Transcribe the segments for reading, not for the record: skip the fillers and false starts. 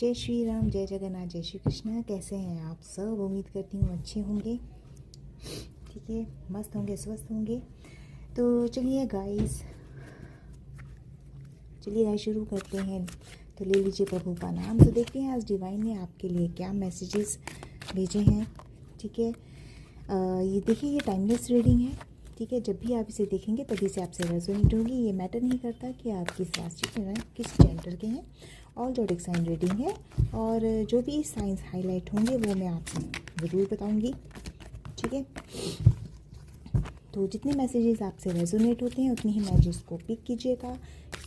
जय श्री राम, जय जगन्नाथ, जय श्री कृष्णा। कैसे हैं आप सब? उम्मीद करती हूँ अच्छे होंगे, ठीक है, मस्त होंगे, स्वस्थ होंगे। तो चलिए गाइस शुरू करते हैं। तो ले लीजिए प्रभु का नाम। तो देखते हैं आज डिवाइन ने आपके लिए क्या मैसेजेस भेजे हैं, ठीक है। ये देखिए, ये टाइमलेस रीडिंग है, ठीक है। जब भी आप इसे देखेंगे तभी से आपसे रेजोनेट होगी। ये मैटर नहीं करता कि आप किस राशि के हैं, किस जेंडर के हैं। ऑल जोडिक साइन रीडिंग है और जो भी साइंस हाईलाइट होंगे वो मैं आपसे ज़रूर बताऊंगी, ठीक है। तो जितने मैसेजेस आपसे रेजोनेट होते हैं उतनी ही मैसेजेस को पिक कीजिएगा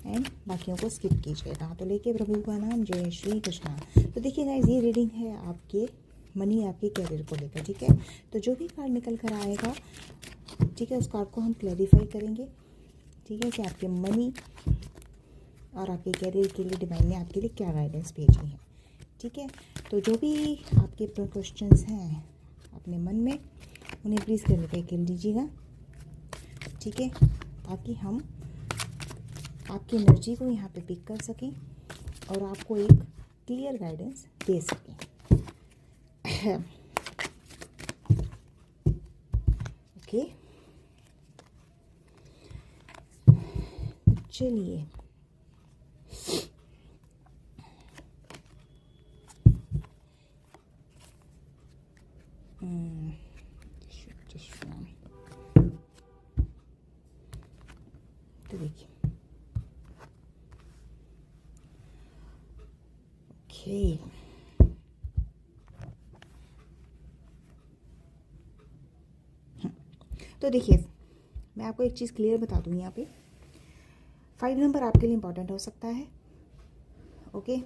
एंड बाकियों को स्किप कीजिएगा। तो लेके प्रभु का नाम, जय श्री कृष्णा। तो देखिए गाइस, ये रीडिंग है आपके मनी, आपके कैरियर को लेकर, ठीक है। तो जो भी कार्ड निकल कर आएगा, ठीक है, उस कार्ड को हम क्लैरिफाई करेंगे, ठीक है, कि आपके मनी और आपके कैरियर के लिए डिवाइन ने आपके लिए क्या गाइडेंस भेजी है, ठीक है। तो जो भी आपके क्वेश्चंस हैं अपने मन में, उन्हें प्लीज़ क्लैरिफाई कर लीजिएगा, ठीक है, ताकि हम आपकी एनर्जी को यहाँ पे पिक कर सकें और आपको एक क्लियर गाइडेंस दे सकें। ओके, चलिए तो देखिए, ओके, तो देखिए, मैं आपको एक चीज़ क्लियर बता दूँ यहाँ पे। 5 नंबर आपके लिए इम्पॉर्टेंट हो सकता है, ओके।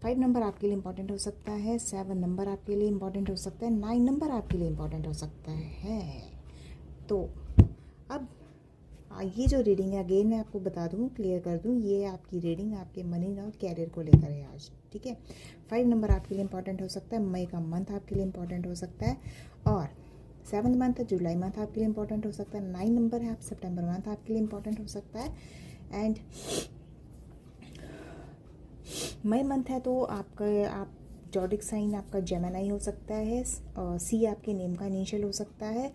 5 नंबर आपके लिए इम्पॉर्टेंट हो सकता है। 7 नंबर आपके लिए इम्पॉर्टेंट हो सकता है। 9 नंबर आपके लिए इम्पॉर्टेंट हो सकता है। तो अब ये जो रीडिंग है, अगेन मैं आपको बता दूँ, क्लियर कर दूँ, ये आपकी रीडिंग आपके मनी और कैरियर को लेकर है आज, ठीक है। 5 नंबर आपके लिए इम्पॉर्टेंट हो सकता है। मई का मंथ आपके लिए इम्पॉर्टेंट हो सकता है और 7th मंथ है, जुलाई मंथ आपके लिए इम्पॉर्टेंट हो सकता है। 9 नंबर है, आप सितंबर मंथ आपके लिए इम्पॉर्टेंट हो सकता है। एंड मई मंथ है तो आप जोडिक साइन आपका जेमिनी हो सकता है। सी आपके नेम का इनिशियल हो सकता है।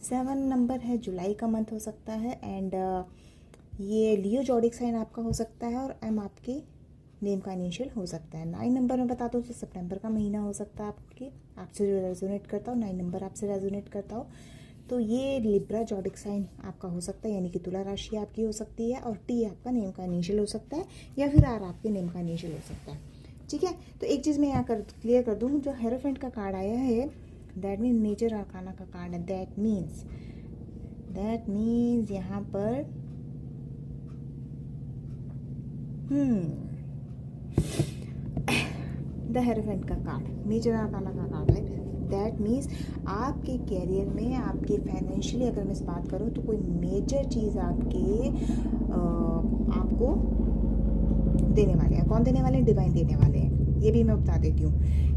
7 नंबर है, जुलाई का मंथ हो सकता है। एंड ये लियो जोडिक साइन आपका हो सकता है और एम आपके नेम का इनिशियल हो सकता है। 9 नंबर में बता दो तो सितंबर का महीना हो सकता है आपसे जो रेजोनेट करता हो, 9 नंबर आपसे रेजोनेट करता हो तो ये लिब्रा जोडिक साइन आपका हो सकता है, यानी कि तुला राशि आपकी हो सकती है। और टी आपका नेम का इनिशियल हो सकता है या फिर आर आपके नेम का इनिशियल हो सकता है, ठीक है। तो एक चीज़ मैं यहाँ क्लियर कर दूँ, जो हेरोफेंट का कार्ड आया है, दैट मीन्स मेजर आर्काना का कार्ड है। दैट मीन्स यहाँ पर द हेरोफेंट का कार्ड मेजर आर्काना का कार्ड है। दैट मीन्स आपके कैरियर में, आपके फाइनेंशियली अगर मैं इस बात करूँ तो कोई मेजर चीज़ आपको देने वाले हैं। कौन देने वाले हैं? डिवाइन देने वाले हैं, ये भी मैं बता देती हूँ,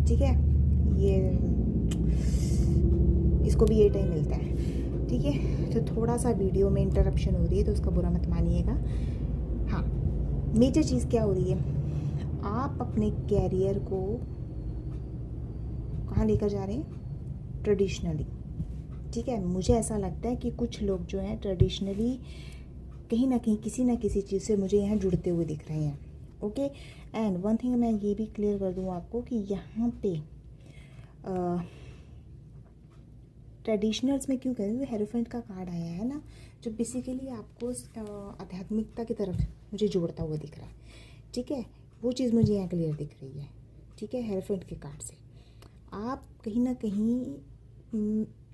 ठीक है। ये इसको भी ये टाइम मिलता है, ठीक है। तो थोड़ा सा वीडियो में इंटरप्शन हो रही है तो उसका बुरा मत मानिएगा। हाँ, मेजर चीज़ क्या हो रही है, आप अपने कैरियर को कहाँ लेकर जा रहे हैं? ट्रेडिशनली, ठीक है। मुझे ऐसा लगता है कि कुछ लोग जो हैं ट्रेडिशनली कहीं ना कहीं किसी ना किसी चीज़ से मुझे यहाँ जुड़ते हुए दिख रहे हैं, ओके। एंड वन थिंग मैं ये भी क्लियर कर दूँ आपको कि यहाँ पे ट्रेडिशनल्स में क्यों कह रही हूँ, हेरोफेंट का कार्ड आया है ना, जो बेसिकली आपको आध्यात्मिकता की तरफ मुझे जोड़ता हुआ दिख रहा है, ठीक है। वो चीज़ मुझे यहाँ क्लियर दिख रही है, ठीक है। हेरोफेंट के कार्ड से आप कहीं ना कहीं,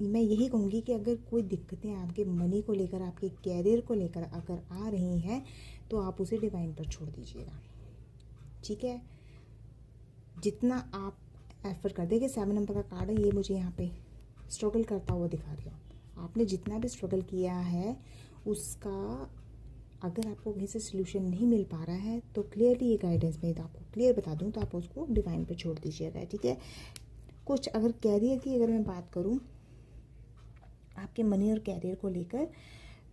मैं यही कहूँगी कि अगर कोई दिक्कतें आपके मनी को लेकर, आपके कैरियर को लेकर अगर आ रही हैं तो आप उसे डिवाइन पर छोड़ दीजिएगा, ठीक है। जितना आप एफर्ट कर देंगे, 7 नंबर का कार्ड है, ये मुझे यहाँ पे स्ट्रगल करता हुआ दिखा रही हूँ। आपने जितना भी स्ट्रगल किया है उसका अगर आपको कहीं से सोल्यूशन नहीं मिल पा रहा है तो क्लियरली ये गाइडेंस में आपको क्लियर बता दूँ तो आप उसको डिवाइन पर छोड़ दीजिएगा, ठीक है। कुछ अगर कैरियर की अगर मैं बात करूं, आपके मनी और कैरियर को लेकर,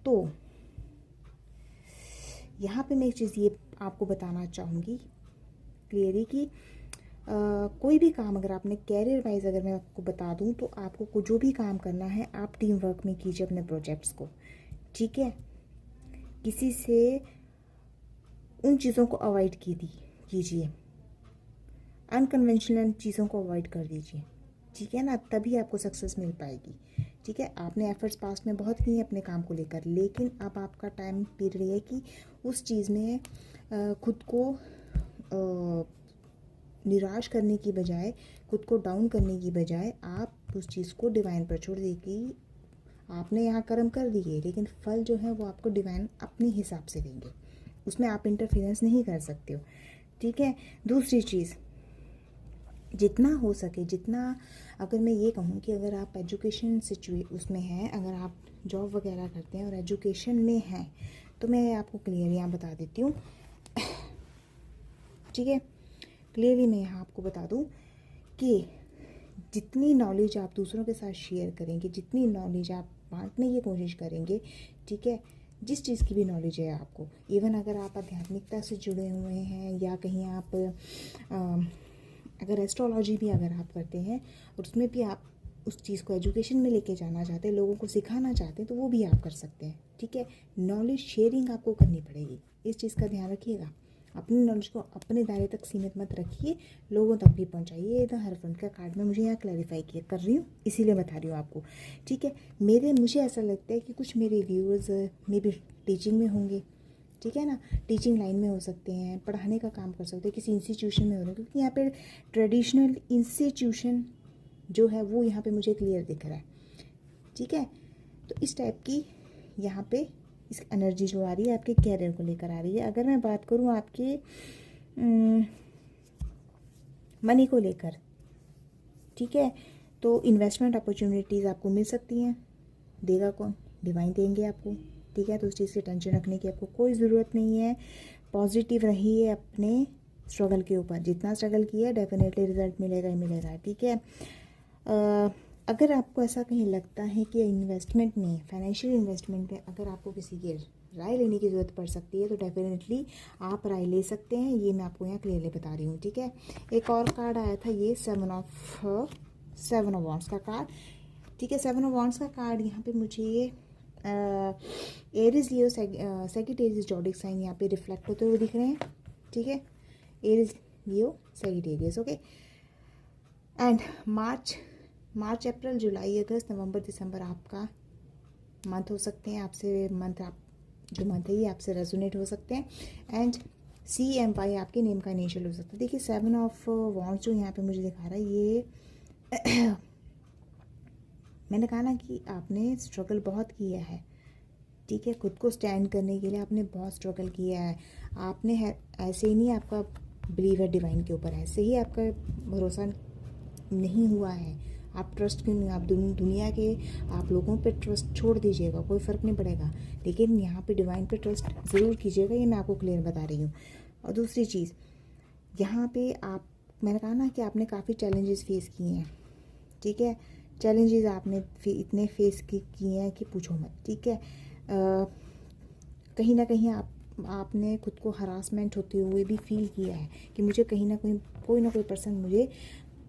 तो यहाँ पे मैं एक चीज़ ये आपको बताना चाहूँगी क्लियरली कि कोई भी काम अगर आपने कैरियर वाइज अगर मैं आपको बता दूं तो आपको जो भी काम करना है आप टीम वर्क में कीजिए अपने प्रोजेक्ट्स को, ठीक है। किसी से उन चीज़ों को अवॉइड कीजिए, अनकन्वेंशनल चीज़ों को अवॉइड कर दीजिए, ठीक है ना, तभी आपको सक्सेस मिल पाएगी, ठीक है। आपने एफर्ट्स पास्ट में बहुत किए अपने काम को लेकर, लेकिन अब आपका टाइम पीरियड है कि उस चीज़ में खुद को निराश करने की बजाय, खुद को डाउन करने की बजाय आप उस चीज़ को डिवाइन पर छोड़ दें कि आपने यहाँ कर्म कर दिए, लेकिन फल जो है वो आपको डिवाइन अपने हिसाब से देंगे, उसमें आप इंटरफेरेंस नहीं कर सकते हो, ठीक है। दूसरी चीज़, जितना हो सके, जितना अगर मैं ये कहूँ कि अगर आप एजुकेशन उसमें हैं, अगर आप जॉब वगैरह करते हैं और एजुकेशन में हैं, तो मैं आपको क्लियर यहाँ बता देती हूँ, ठीक है। क्लियरली मैं यहाँ आपको बता दूँ कि जितनी नॉलेज आप दूसरों के साथ शेयर करेंगे, जितनी नॉलेज आप बांटने की कोशिश करेंगे, ठीक है, जिस चीज़ की भी नॉलेज है आपको, इवन अगर आप आध्यात्मिकता से जुड़े हुए हैं या कहीं आप अगर एस्ट्रोलॉजी भी अगर आप करते हैं और उसमें भी आप उस चीज़ को एजुकेशन में लेके जाना चाहते हैं, लोगों को सिखाना चाहते हैं, तो वो भी आप कर सकते हैं, ठीक है। नॉलेज शेयरिंग आपको करनी पड़ेगी, इस चीज़ का ध्यान रखिएगा। अपनी नॉलेज को अपने दायरे तक सीमित मत रखिए, लोगों तक भी पहुंचाइए। ये तो हर फ्रंट का कार्ड में मुझे यहाँ क्लैरिफाई किया कर रही हूँ, इसीलिए बता रही हूँ आपको, ठीक है। मुझे ऐसा लगता है कि कुछ मेरे व्यूअर्स मे भी टीचिंग में होंगे, ठीक है ना, टीचिंग लाइन में हो सकते हैं, पढ़ाने का काम कर सकते हैं, किसी इंस्टीट्यूशन में हो रहे हैं, क्योंकि यहाँ पे ट्रेडिशनल इंस्टीट्यूशन जो है वो यहाँ पे मुझे क्लियर दिख रहा है, ठीक है। तो इस टाइप की यहाँ पे इस एनर्जी जो आ रही है आपके कैरियर को लेकर आ रही है। अगर मैं बात करूँ आपके मनी को लेकर, ठीक है, तो इन्वेस्टमेंट अपॉर्चुनिटीज़ आपको मिल सकती हैं, देगा कौन? डिवाइन देंगे आपको, ठीक है। तो उस चीज़ की टेंशन रखने की आपको कोई ज़रूरत नहीं है। पॉजिटिव रहिए अपने स्ट्रगल के ऊपर, जितना स्ट्रगल किया डेफिनेटली रिजल्ट मिलेगा ही मिलेगा, ठीक है। अगर आपको ऐसा कहीं लगता है कि इन्वेस्टमेंट में, फाइनेंशियल इन्वेस्टमेंट में अगर आपको किसी की राय लेने की ज़रूरत पड़ सकती है, तो डेफिनेटली आप राय ले सकते हैं, ये मैं आपको यहाँ क्लियरली बता रही हूँ, ठीक है। एक और कार्ड आया था, ये सेवन ऑफ वॉन्ड्स का कार्ड, ठीक है। सेवन ऑफ वॉन्ड्स का कार्ड यहाँ पे मुझे ये Aries Leo Sagittarius zodiac sign यहाँ पे रिफ्लेक्ट होते हुए दिख रहे हैं, ठीक है। Aries Leo Sagittarius, okay. And मार्च अप्रैल जुलाई अगस्त नवंबर दिसंबर आपका मंथ हो सकते हैं, आपसे मंथ आप जो मंथ है ये आपसे रेजोनेट हो सकते हैं। एंड CMY आपके नेम का इनिशियल हो सकता है। देखिए सेवन ऑफ वॉन्ड्स जो यहाँ पे मुझे दिखा रहा है, ये मैंने कहा ना कि आपने स्ट्रगल बहुत किया है, ठीक है। खुद को स्टैंड करने के लिए आपने बहुत स्ट्रगल किया है। आपने ऐसे ही नहीं आपका बिलीव है डिवाइन के ऊपर, ऐसे ही आपका भरोसा नहीं हुआ है। आप ट्रस्ट क्यों नहीं, आप दुनिया के आप लोगों पे ट्रस्ट छोड़ दीजिएगा, कोई फ़र्क नहीं पड़ेगा, लेकिन यहाँ पे डिवाइन पे ट्रस्ट ज़रूर कीजिएगा, ये मैं आपको क्लियर बता रही हूँ। और दूसरी चीज़, यहाँ पे मैंने कहा ना कि आपने काफ़ी चैलेंजेस फेस किए हैं, ठीक है। चैलेंजेस आपने इतने फेस किए हैं कि पूछो मत, ठीक है। कहीं ना कहीं आपने खुद को हरासमेंट होते हुए भी फील किया है कि मुझे कहीं ना कहीं कोई ना कोई पर्सन मुझे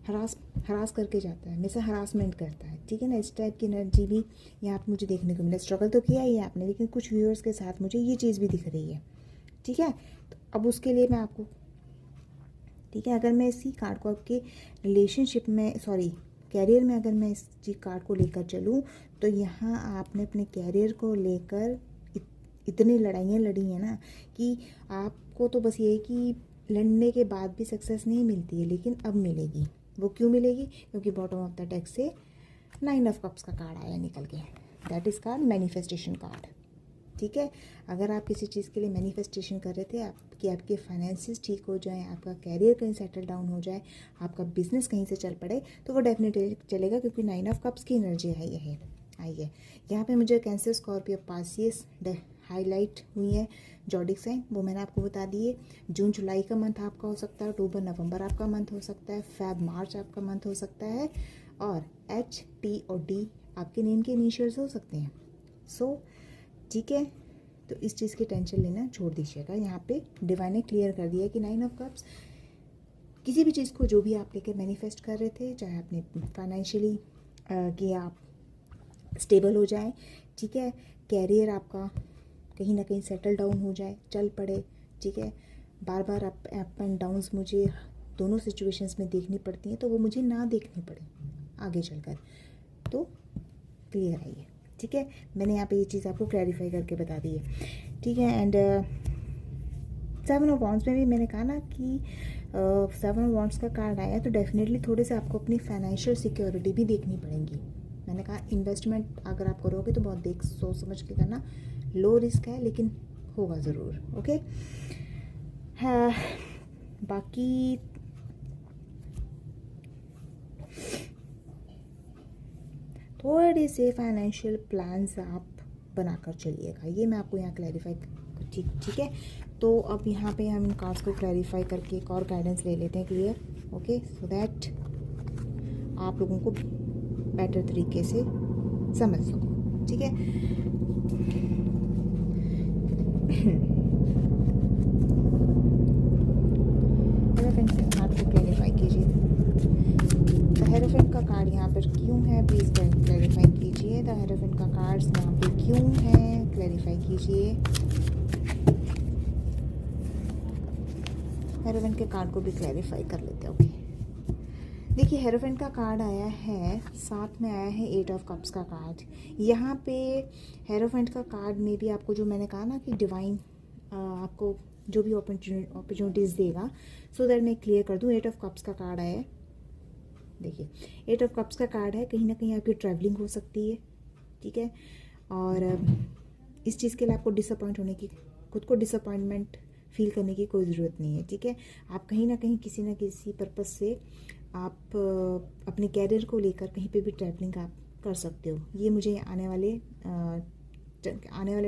हरास करके जाता है, मेरे से हरासमेंट करता है, ठीक है ना। इस टाइप की एनर्जी भी यहाँ पर मुझे देखने को मिला। स्ट्रगल तो किया ही है आपने, लेकिन कुछ व्यूअर्स के साथ मुझे ये चीज़ भी दिख रही है, ठीक है। तो अब उसके लिए मैं आपको, ठीक है, अगर मैं इसी कार्ड को आपके रिलेशनशिप में, कैरियर में अगर मैं इस कार्ड को लेकर चलूँ, तो यहाँ आपने अपने कैरियर को लेकर इतनी लड़ाइयाँ लड़ी हैं ना कि आपको तो बस ये है कि लड़ने के बाद भी सक्सेस नहीं मिलती है, लेकिन अब मिलेगी। वो क्यों मिलेगी? क्योंकि बॉटम ऑफ द डेक से 9 ऑफ कप्स का कार्ड आया निकल के, that is card manifestation card, ठीक है। अगर आप किसी चीज़ के लिए मैनिफेस्टेशन कर रहे थे कि आपके फाइनेंसिस ठीक हो जाए, आपका कैरियर कहीं सेटल डाउन हो जाए, आपका बिजनेस कहीं से चल पड़े, तो वो डेफिनेटली चलेगा, क्योंकि 9 ऑफ कप्स की एनर्जी है आई है। यहाँ पे मुझे कैंसर, स्कॉर्पियो, पासियस हाईलाइट हुई है, जोडिक साइन, वो मैंने आपको बता दिए। जून जुलाई का मंथ आपका हो सकता है, अक्टूबर नवंबर आपका मंथ हो सकता है, फेब मार्च आपका मंथ हो सकता है, और HT और D आपके नेम के इनिशियल्स हो सकते हैं। ठीक है, तो इस चीज़ की टेंशन लेना छोड़ दीजिएगा। यहाँ पे डिवाइन ने क्लियर कर दिया कि 9 ऑफ कप्स किसी भी चीज़ को जो भी आप लेकर मैनिफेस्ट कर रहे थे, चाहे आपने फाइनेंशियली कि आप स्टेबल हो जाए, ठीक है, कैरियर आपका कहीं ना कहीं सेटल डाउन हो जाए, चल पड़े, ठीक है, बार बार अप एंड डाउन्स मुझे दोनों सिचुएशंस में देखनी पड़ती हैं, तो वो मुझे ना देखनी पड़े आगे चलकर, तो क्लियर आइए, ठीक है। मैंने यहाँ पे ये चीज़ आपको क्लैरिफाई करके बता दी है, ठीक है। एंड 7 ऑफ वॉन्ड्स में भी मैंने कहा ना कि 7 ऑफ वॉन्ड्स का कार्ड आया, तो डेफिनेटली थोड़े से आपको अपनी फाइनेंशियल सिक्योरिटी भी देखनी पड़ेगी। मैंने कहा इन्वेस्टमेंट अगर आप करोगे तो बहुत देख सोच समझ के करना, लो रिस्क है लेकिन होगा ज़रूर, ओके। हाँ, बाकी थोड़े से फाइनेंशियल प्लान्स आप बनाकर चलिएगा, ये मैं आपको यहाँ क्लैरिफाई, ठीक है। तो अब यहाँ पे हम इन कार्ड्स को क्लैरिफाई करके एक और गाइडेंस ले लेते हैं क्लियर, ओके, सो दैट आप लोगों को बेटर तरीके से समझ सको, ठीक है। हेरोफेंट के कार्ड को क्लैरिफाई कीजिए। द हेरोफेंट का कार्ड यहाँ पर क्यों है, प्लीज़ क्लैरिफाई कीजिए। द हेरोफेंट का कार्ड यहाँ पे क्यों है, क्लैरिफाई कीजिए। हेरोफेंट के कार्ड को भी क्लैरिफाई कर लेते हैं, ओके। देखिए हेरोफेंट का कार्ड आया है, साथ में आया है 8 ऑफ कप्स का कार्ड। यहाँ पे हेरोफेंट का कार्ड में भी आपको जो मैंने कहा ना कि डिवाइन आपको जो भी अपॉर्चुनिटीज़ देगा, सो दैट मैं क्लियर कर दूँ। 8 ऑफ कप्स का कार्ड आया है, देखिए 8 ऑफ कप्स का कार्ड है, कहीं ना कहीं आपकी ट्रैवलिंग हो सकती है, ठीक है। और इस चीज़ के लिए आपको डिसअपॉइंट होने की, खुद को डिसअपॉइंटमेंट फील करने की कोई ज़रूरत नहीं है, ठीक है। आप कहीं ना कहीं किसी न किसी पर्पस से आप अपने कैरियर को लेकर कहीं पे भी ट्रैवलिंग आप कर सकते हो, ये मुझे आने वाले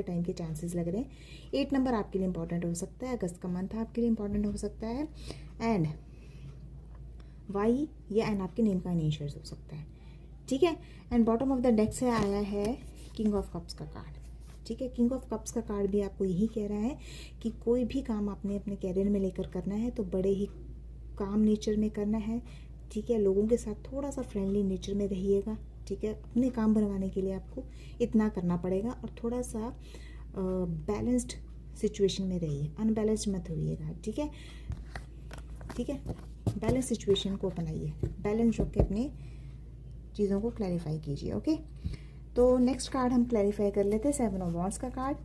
टाइम के चांसेस लग रहे हैं। 8 नंबर आपके लिए इंपॉर्टेंट हो सकता है, अगस्त का मंथ आपके लिए इंपॉर्टेंट हो सकता है, एंड वाई या एन आपके नेम का इनिशियल्स हो सकता है, ठीक है। And bottom of the deck से आया है किंग ऑफ कप्स का कार्ड, ठीक है। किंग ऑफ कप्स का कार्ड भी आपको यही कह रहा है कि कोई भी काम आपने अपने कैरियर में लेकर करना है तो बड़े ही काम नेचर में करना है, ठीक है। लोगों के साथ थोड़ा सा फ्रेंडली नेचर में रहिएगा, ठीक है। अपने काम बनवाने के लिए आपको इतना करना पड़ेगा, और थोड़ा सा बैलेंस्ड सिचुएशन में रहिए, अनबैलेंस्ड मत होइएगा, ठीक है, ठीक है। बैलेंस सिचुएशन को अपनाइए, बैलेंस रख के अपने चीज़ों को क्लैरिफाई कीजिए, ओके। तो नेक्स्ट कार्ड हम क्लैरिफाई कर लेते हैं, 7 ऑफ वॉन्ड्स का कार्ड।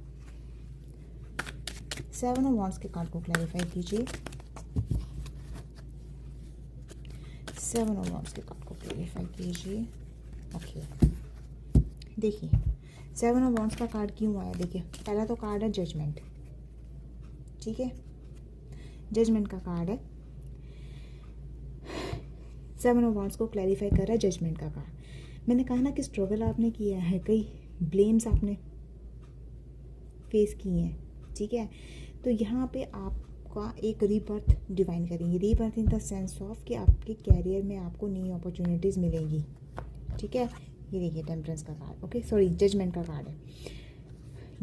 7 ऑफ वॉन्ड्स के कार्ड को क्लैरिफाई कीजिए। 7 ऑफ वॉन्ड्स के कार्ड को क्लैरिफाई कीजिए, ओके। देखिए 7 ऑफ वॉन्ड्स का कार्ड क्यों आया, देखिए पहला तो कार्ड है जजमेंट, ठीक है, जजमेंट का कार्ड है। 7 ऑफ वॉन्ड्स को क्लैरिफाई कर रहा है जजमेंट का कार्ड। मैंने कहा ना कि स्ट्रगल आपने किया है, कई ब्लेम्स आपने फेस किए हैं, ठीक है। तो यहाँ पे आपका एक रीबर्थ डिवाइन करेंगे, rebirth in the sense of कि आपके कैरियर में आपको नई अपॉर्चुनिटीज़ मिलेंगी, ठीक है। ये देखिए टेम्परेंस का कार्ड, ओके, सॉरी जजमेंट का कार्ड है।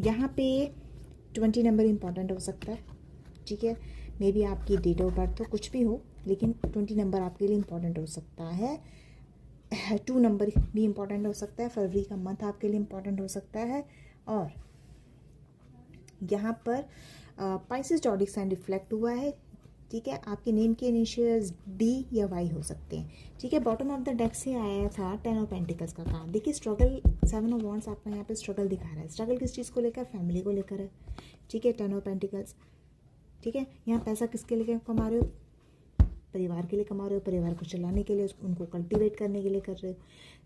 यहाँ पे 20 नंबर इंपॉर्टेंट हो सकता है, ठीक है। मे बी आपकी डेट ऑफ बर्थ तो कुछ भी हो, लेकिन 20 नंबर आपके लिए इम्पॉर्टेंट हो सकता है। 2 नंबर भी इम्पॉर्टेंट हो सकता है, फरवरी का मंथ आपके लिए इम्पॉर्टेंट हो सकता है। और यहाँ पर पाइसेस जॉडिक साइन रिफ्लेक्ट हुआ है, ठीक है। आपके नेम के इनिशियल्स डी या वाई हो सकते हैं, ठीक है। बॉटम ऑफ द डेक से आया था 10 ऑफ पेंटिकल्स का कार्ड। देखिए स्ट्रगल, 7 ऑफ वॉन्ड्स आपका यहाँ पे स्ट्रगल दिखा रहा है। स्ट्रगल किस चीज़ को लेकर, फैमिली को लेकर है, ठीक है। 10 ऑफ पेंटिकल्स, ठीक है। यहाँ पैसा किसके लिए कमा रहे हो, परिवार के लिए कमा रहे हो, परिवार को चलाने के लिए, उनको कल्टीवेट करने के लिए कर रहे हो,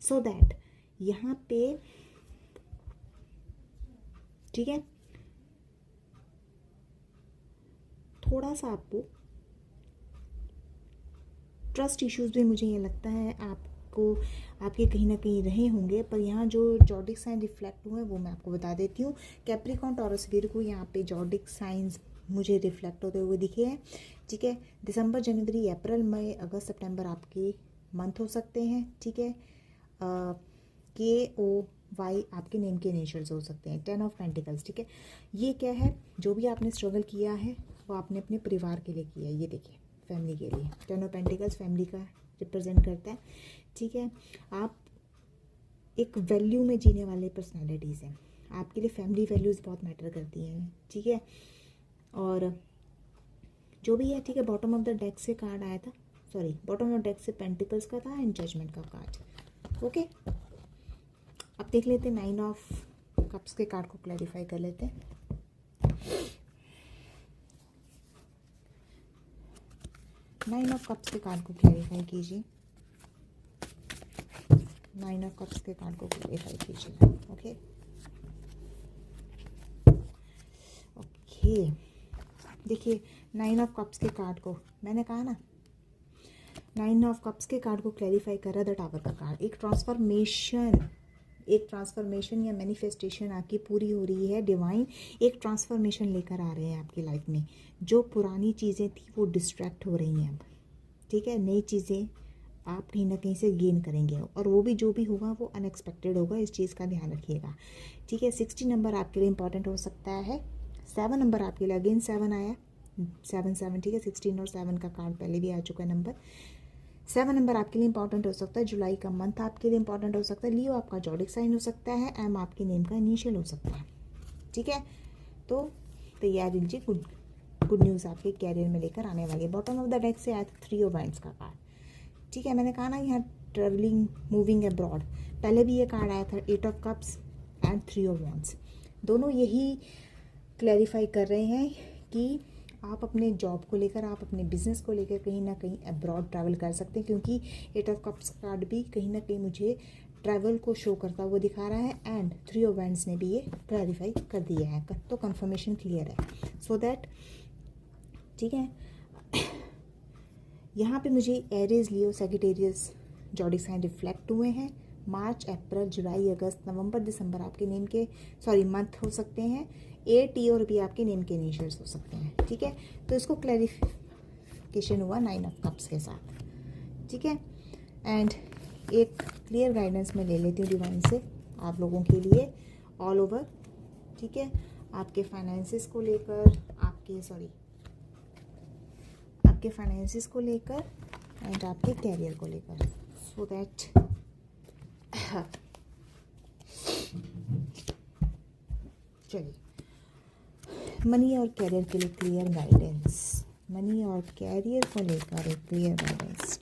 सो दैट यहाँ पे, ठीक है, थोड़ा सा आपको ट्रस्ट इश्यूज भी मुझे ये लगता है आपको आपके कहीं ना कहीं रहे होंगे। पर यहाँ जो जॉडिक साइन रिफ्लेक्ट हुए हैं वो मैं आपको बता देती हूँ। कैप्रिकॉर्न, टॉरस, विर्गो, यहाँ पे जॉडिक साइंस मुझे रिफ्लेक्ट होते हुए दिखे हैं, ठीक है। दिसंबर, जनवरी, अप्रैल, मई, अगस्त, सितंबर आपके मंथ हो सकते हैं, ठीक है। KOY आपके नेम के इनिशियल्स हो सकते हैं। 10 ऑफ पेंटिकल्स, ठीक है। ये क्या है, जो भी आपने स्ट्रगल किया है वो आपने अपने परिवार के लिए किया है। ये देखिए फैमिली के लिए। 10 ऑफ पेंटिकल्स फैमिली का रिप्रेजेंट करता है, ठीक है। आप एक वैल्यू में जीने वाले पर्सनालिटीज़ हैं, आपके लिए फैमिली वैल्यूज़ बहुत मैटर करती हैं, ठीक है। और जो भी है, ठीक है। बॉटम ऑफ द डेक से कार्ड आया था, सॉरी, बॉटम ऑफ डेक से पेंटिकल्स का था एंड जजमेंट का कार्ड, ओके। अब देख लेते हैं 9 ऑफ कप्स के कार्ड को क्लैरिफाई कर लेते हैं। 9 ऑफ कप्स के कार्ड को क्लैरिफाई कीजिए। 9 ऑफ कप्स के कार्ड को क्लैरिफाई कीजिए, ओके ओके। देखिए 9 ऑफ कप्स के कार्ड को मैंने कहा ना, 9 ऑफ कप्स के कार्ड को क्लैरिफाई कर रहा है द टावर का कार्ड। एक ट्रांसफॉर्मेशन या मैनिफेस्टेशन आपकी पूरी हो रही है। डिवाइन एक ट्रांसफॉर्मेशन लेकर आ रहे हैं आपकी लाइफ में। जो पुरानी चीज़ें थी वो डिस्ट्रैक्ट हो रही हैं अब, ठीक है। नई चीज़ें आप कहीं ना कहीं से गेन करेंगे और वो भी जो भी होगा वो अनएक्सपेक्टेड होगा, इस चीज़ का ध्यान रखिएगा, ठीक है। 60 नंबर आपके लिए इंपॉर्टेंट हो सकता है। 7 नंबर आपके लिए, अगेन 7 आया, 7 ठीक है। 16 और 7 का कार्ड पहले भी आ चुका है नंबर। 7 नंबर आपके लिए इंपॉर्टेंट हो सकता है। जुलाई का मंथ आपके लिए इंपॉर्टेंट हो सकता है। लियो आपका जॉडिक साइन हो सकता है। एम आपके नेम का इनिशियल हो सकता है, ठीक है। तो तैयार लीजिए, गुड न्यूज़ आपके कैरियर में लेकर आने वाली है। बॉटम ऑफ द डेक से आया था 3 ऑफ वांड्स का कार्ड, ठीक है। मैंने कहा ना यहाँ ट्रेवलिंग, मूविंग अब्रॉड, पहले भी ये कार्ड आया था 8 of cups and 3 of wands. दोनों यही क्लैरिफाई कर रहे हैं कि आप अपने जॉब को लेकर, आप अपने बिजनेस को लेकर कहीं ना कहीं अब्रॉड ट्रैवल कर सकते हैं, क्योंकि 8 ऑफ कप्स कार्ड भी कहीं ना कहीं मुझे ट्रैवल को शो करता हुआ दिखा रहा है एंड 3 ऑफ वांड्स ने भी ये क्लैरिफाई कर दिया है, तो कंफर्मेशन क्लियर है। सो दैट, ठीक है। यहाँ पे मुझे एरीज, लियो, सैजिटेरियस जॉडिक साइन रिफ्लेक्ट हुए हैं। मार्च, अप्रैल, जुलाई, अगस्त, नवंबर, दिसंबर आपके नेम के, सॉरी, मंथ हो सकते हैं। ए, टी और बी आपके नेम के इनिशियल्स हो सकते हैं, ठीक है। तो इसको क्लैरिफिकेशन हुआ 9 ऑफ कप्स के साथ, ठीक है। एंड एक क्लियर गाइडेंस मैं ले लेती हूँ डिवाइन से आप लोगों के लिए ऑल ओवर, ठीक है। आपके फाइनेंसिस को लेकर, आपके फाइनेंसिस को लेकर एंड आपके कैरियर को लेकर, सो दैट चलिए मनी और कैरियर के लिए क्लियर गाइडेंस, मनी और कैरियर को लेकर एक क्लियर गाइडेंस,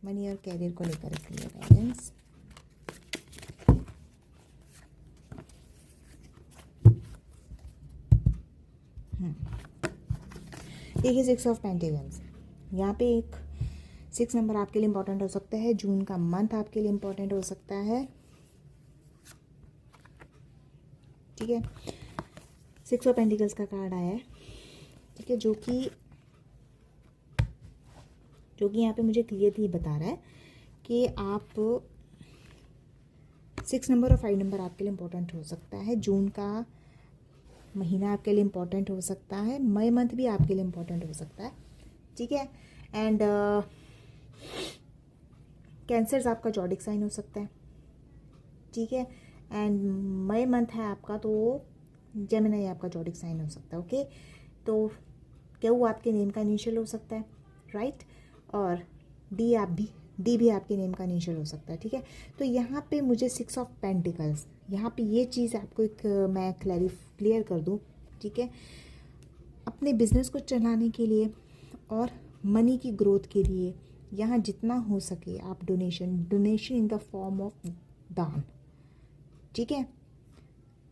मनी और कैरियर को लेकर एक क्लियर गाइडेंस। देखिए 6 ऑफ पेंटिकल्स, यहाँ पे एक 6 नंबर आपके लिए इंपॉर्टेंट हो सकता है। जून का मंथ आपके लिए इंपॉर्टेंट हो सकता है, ठीक है। 6 ऑफ पेंटिकल्स का कार्ड आया है, ठीक है, जो कि यहाँ पे मुझे क्लियरली बता रहा है कि आप 6 नंबर और 5 नंबर आपके लिए इंपॉर्टेंट हो सकता है। जून का महीना आपके लिए इंपॉर्टेंट हो सकता है। मई मंथ भी आपके लिए इंपॉर्टेंट हो सकता है, ठीक है। एंड कैंसर्स आपका जॉडिक साइन हो सकता है, ठीक है। एंड मई मंथ है आपका, तो जेमिनी आपका जॉडिक साइन हो सकता है, ओके। तो क्या वो आपके नेम का इनिशियल हो सकता है, राइट। और डी भी आपके नेम का इनिशियल हो सकता है, ठीक है। तो यहाँ पे मुझे 6 ऑफ पेंटिकल्स, यहाँ पे ये चीज़ आपको एक मैं क्लियर कर दूँ, ठीक है। अपने बिजनेस को चलाने के लिए और मनी की ग्रोथ के लिए यहाँ जितना हो सके आप donation in the form of दान, ठीक है,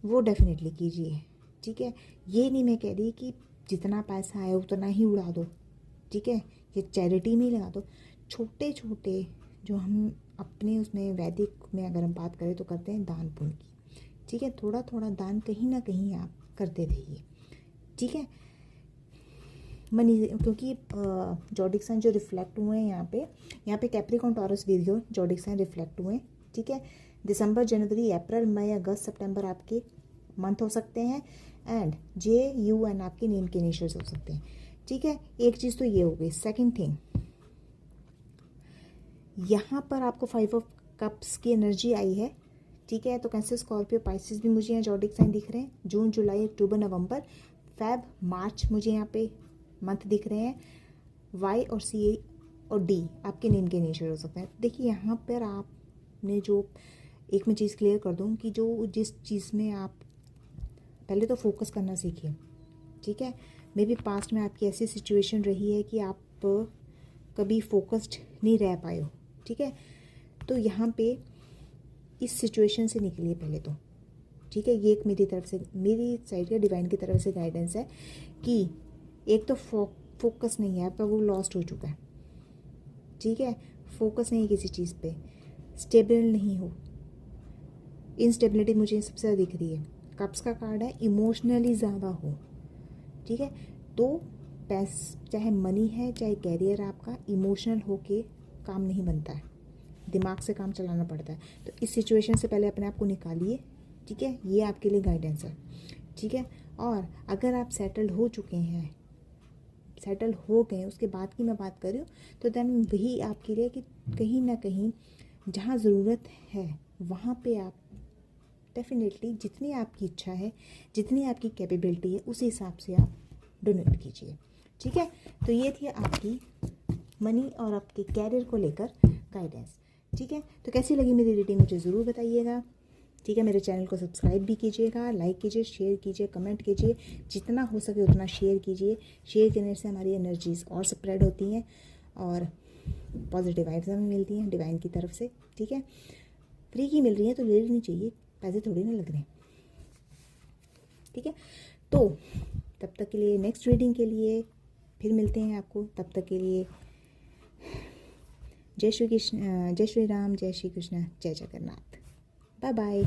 वो डेफिनेटली कीजिए, ठीक है। ये नहीं मैं कह रही कि जितना पैसा आए उतना ही उड़ा दो, ठीक है, ये चैरिटी में लगा दो। छोटे छोटे जो हम अपने उसमें वैदिक में अगर हम बात करें तो करते हैं दान पुण्य की, ठीक है। थोड़ा थोड़ा दान कहीं ना कहीं आप करते रहिए, ठीक है। मनी, क्योंकि जॉडिक साइन जो रिफ्लेक्ट हुए हैं यहाँ पे Capricorn, Taurus, Virgo zodiac sign reflect हुए हैं, ठीक है। दिसंबर, जनवरी, अप्रैल, मई, अगस्त, सितंबर आपके मंथ हो सकते हैं। एंड JUN आपके नेम के इनिशियल्स हो सकते हैं, ठीक है। एक चीज़ तो ये हो गई। सेकंड थिंग, यहाँ पर आपको 5 ऑफ कप्स की एनर्जी आई है, ठीक है। तो कैंसर, स्कॉर्पियो, पाइसिस भी मुझे यहाँ जॉडिक साइन दिख रहे हैं। जून, जुलाई, अक्टूबर, नवंबर, फेब, मार्च मुझे यहाँ पे मंथ दिख रहे हैं। वाई और सी और डी आपके नेम के इनिशियल हो सकते हैं। देखिए यहाँ पर आपने जो एक मैं चीज़ क्लियर कर दूँ कि जो जिस चीज़ में आप पहले तो फोकस करना सीखिए, ठीक है। मे बी पास्ट में आपकी ऐसी सिचुएशन रही है कि आप कभी फोकस्ड नहीं रह पाए हो, ठीक है। तो यहाँ पे इस सिचुएशन से निकलिए पहले तो, ठीक है। ये एक मेरी तरफ से, मेरी साइड का डिवाइन की तरफ से गाइडेंस है कि एक तो फोकस नहीं है, पर वो लॉस्ट हो चुका है, ठीक है। फोकस नहीं है किसी चीज़ पे, स्टेबल नहीं हो, इनस्टेबिलिटी मुझे सबसे ज़्यादा दिख रही है। कप्स का कार्ड है, इमोशनली ज़्यादा हो, ठीक है। तो चाहे मनी है चाहे कैरियर, आपका इमोशनल होके काम नहीं बनता है, दिमाग से काम चलाना पड़ता है। तो इस सिचुएशन से पहले अपने आप को निकालिए, ठीक है। ये आपके लिए गाइडेंस है, ठीक है। और अगर आप सेटल्ड हो चुके हैं, सेटल हो गए, उसके बाद की मैं बात कर रही हूँ, तो देन वही आपके लिए कि कहीं ना कहीं जहाँ ज़रूरत है वहाँ पे आप डेफिनेटली जितनी आपकी इच्छा है, जितनी आपकी कैपेबिलिटी है, उस हिसाब से आप डोनेट कीजिए, ठीक है। तो ये थी आपकी मनी और आपके कैरियर को लेकर गाइडेंस, ठीक है। तो कैसी लगी मेरी रीडिंग मुझे ज़रूर बताइएगा, ठीक है। मेरे चैनल को सब्सक्राइब भी कीजिएगा, लाइक कीजिए, शेयर कीजिए, कमेंट कीजिए, जितना हो सके उतना शेयर कीजिए। शेयर करने से हमारी एनर्जीज़ और स्प्रेड होती हैं और पॉजिटिव वाइब्स हमें मिलती हैं डिवाइन की तरफ से, ठीक है। फ्री की मिल रही है तो ले लेनी चाहिए, पैसे थोड़ी ना लग रहे हैं, ठीक है। तो तब तक के लिए, नेक्स्ट रीडिंग के लिए फिर मिलते हैं आपको। तब तक के लिए जय श्री कृष्ण, जय श्री राम, जय श्री कृष्ण, जय जगन्नाथ, बाय बाय।